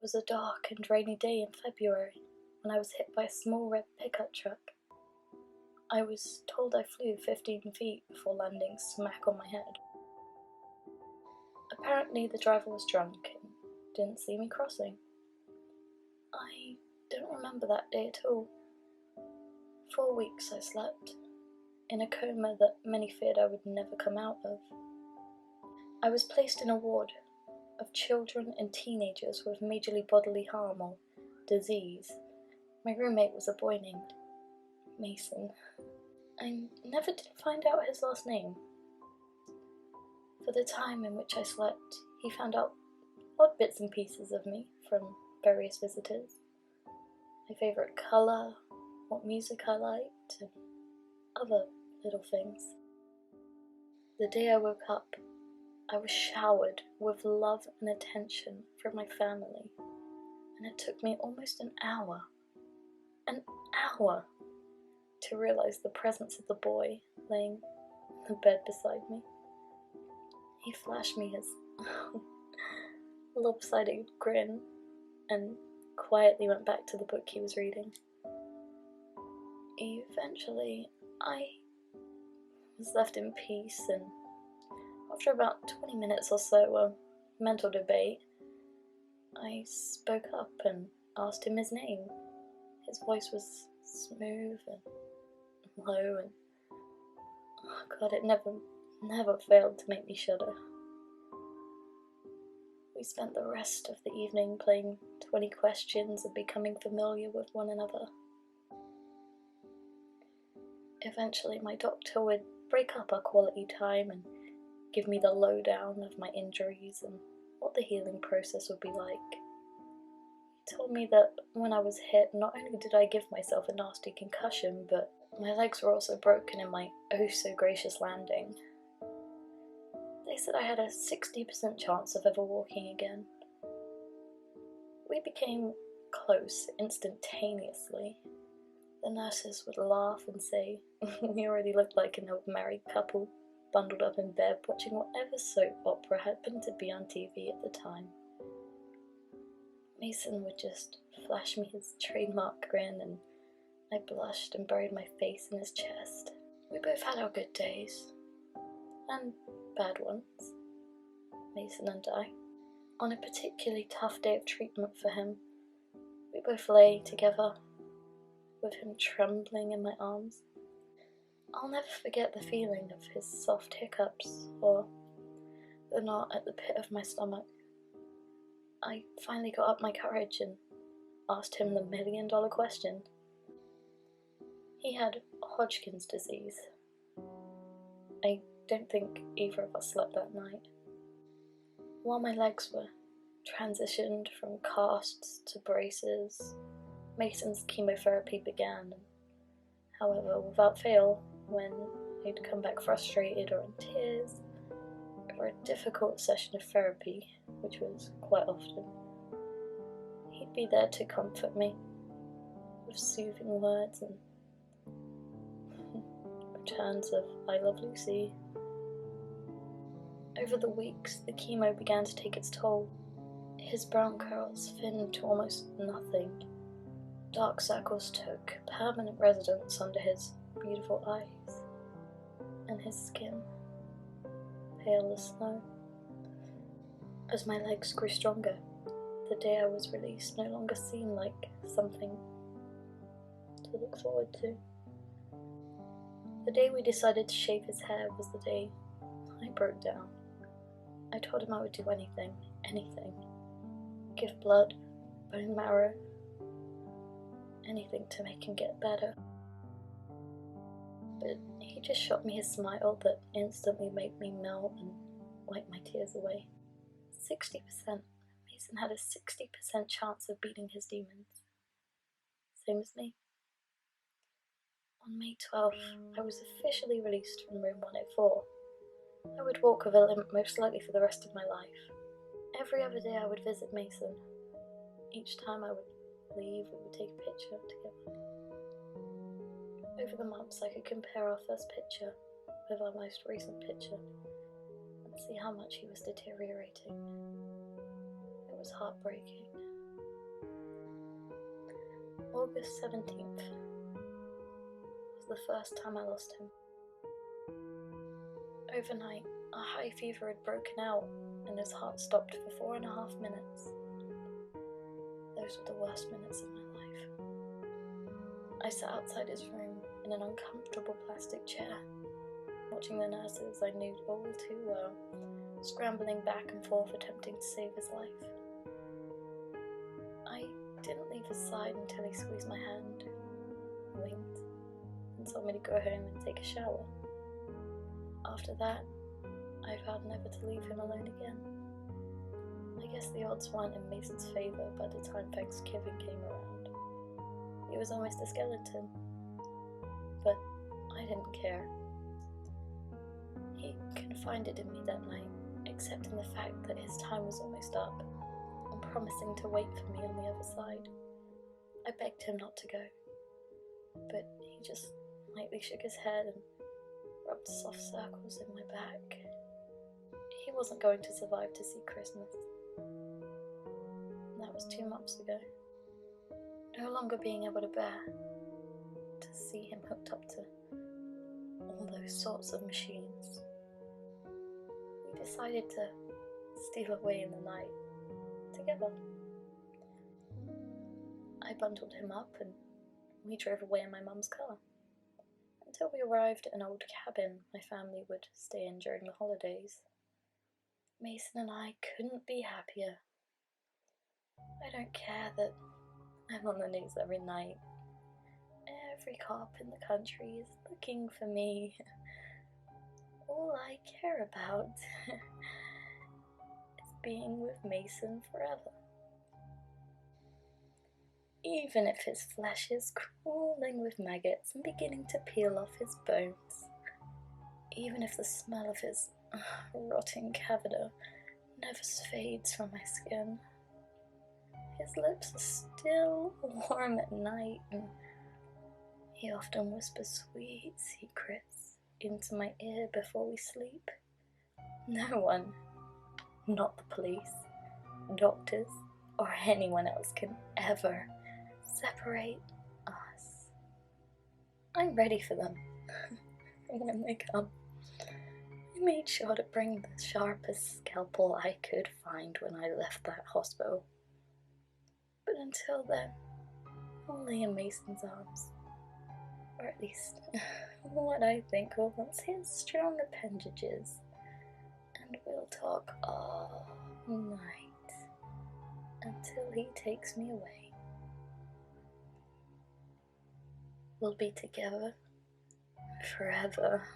was a dark and rainy day in February when I was hit by a small red pickup truck. I was told I flew 15 feet before landing smack on my head. Apparently the driver was drunk and didn't see me crossing. I don't remember that day at all. 4 weeks I slept, in a coma that many feared I would never come out of. I was placed in a ward of children and teenagers with majorly bodily harm or disease. My roommate was a boy named Mason. I never did find out his last name. For the time in which I slept, he found out odd bits and pieces of me from various visitors. My favourite colour, what music I liked, and other little things. The day I woke up, I was showered with love and attention from my family, and it took me almost an hour to realise the presence of the boy laying in the bed beside me. He flashed me his lopsided grin and quietly went back to the book he was reading. Eventually, I was left in peace, and after about 20 minutes or so of mental debate, I spoke up and asked him his name. His voice was smooth and low, and oh God, it never failed to make me shudder. We spent the rest of the evening playing 20 questions and becoming familiar with one another. Eventually, my doctor would break up our quality time and give me the lowdown of my injuries and what the healing process would be like. He told me that when I was hit, not only did I give myself a nasty concussion, but my legs were also broken in my oh-so-gracious landing. They said I had a 60% chance of ever walking again. We became close instantaneously. The nurses would laugh and say we already looked like an old married couple, bundled up in bed watching whatever soap opera happened to be on TV at the time. Mason would just flash me his trademark grin, and I blushed and buried my face in his chest. We both had our good days, and bad ones, Mason and I. On a particularly tough day of treatment for him, we both lay together, with him trembling in my arms. I'll never forget the feeling of his soft hiccups, or the knot at the pit of my stomach. I finally got up my courage and asked him the million-dollar question. He had Hodgkin's disease. I don't think either of us slept that night. While my legs were transitioned from casts to braces, Mason's chemotherapy began. However, without fail, when he'd come back frustrated or in tears, over a difficult session of therapy, which was quite often, he'd be there to comfort me with soothing words and returns of "I love Lucy." Over the weeks, the chemo began to take its toll. His brown curls thinned to almost nothing. Dark circles took permanent residence under his beautiful eyes, and his skin, pale as snow. As my legs grew stronger, the day I was released no longer seemed like something to look forward to. The day we decided to shave his hair was the day I broke down. I told him I would do anything. Give blood, bone marrow, anything to make him get better. But he just shot me his smile that instantly made me melt and wipe my tears away. 60%. Mason had a 60% chance of beating his demons. Same as me. On May 12th, I was officially released from room 104. I would walk with a limp most likely for the rest of my life. Every other day I would visit Mason. Each time I would leave, we would take a picture together. Over the months, I could compare our first picture with our most recent picture and see how much he was deteriorating. It was heartbreaking. August 17th was the first time I lost him. Overnight, a high fever had broken out and his heart stopped for 4.5 minutes. Those were the worst minutes of my life. I sat outside his room in an uncomfortable plastic chair, watching the nurses I knew all too well, scrambling back and forth attempting to save his life. I didn't leave his side until he squeezed my hand, winked, and told me to go home and take a shower. After that, I vowed never to leave him alone again. I guess the odds weren't in Mason's favour by the time Thanksgiving came around. He was almost a skeleton, but I didn't care. He confided in me that night, accepting the fact that his time was almost up, and promising to wait for me on the other side. I begged him not to go, but he just lightly shook his head and rubbed soft circles in my back. He wasn't going to survive to see Christmas. That was 2 months ago. No longer being able to bear to see him hooked up to all those sorts of machines. We decided to steal away in the night together. I bundled him up and we drove away in my mum's car until we arrived at an old cabin my family would stay in during the holidays. Mason and I couldn't be happier. I don't care that I'm on the news every night. Every cop in the country is looking for me. All I care about is being with Mason forever. Even if his flesh is crawling with maggots and beginning to peel off his bones. Even if the smell of his rotting cavity never fades from my skin. His lips are still warm at night, and he often whispers sweet secrets into my ear before we sleep. No one, not the police, doctors, or anyone else can ever separate us. I'm ready for them when they come. I made sure to bring the sharpest scalpel I could find when I left that hospital. But until then, only in Mason's arms. Or at least, what I think of as his strong appendages. And we'll talk all night until he takes me away. We'll be together forever.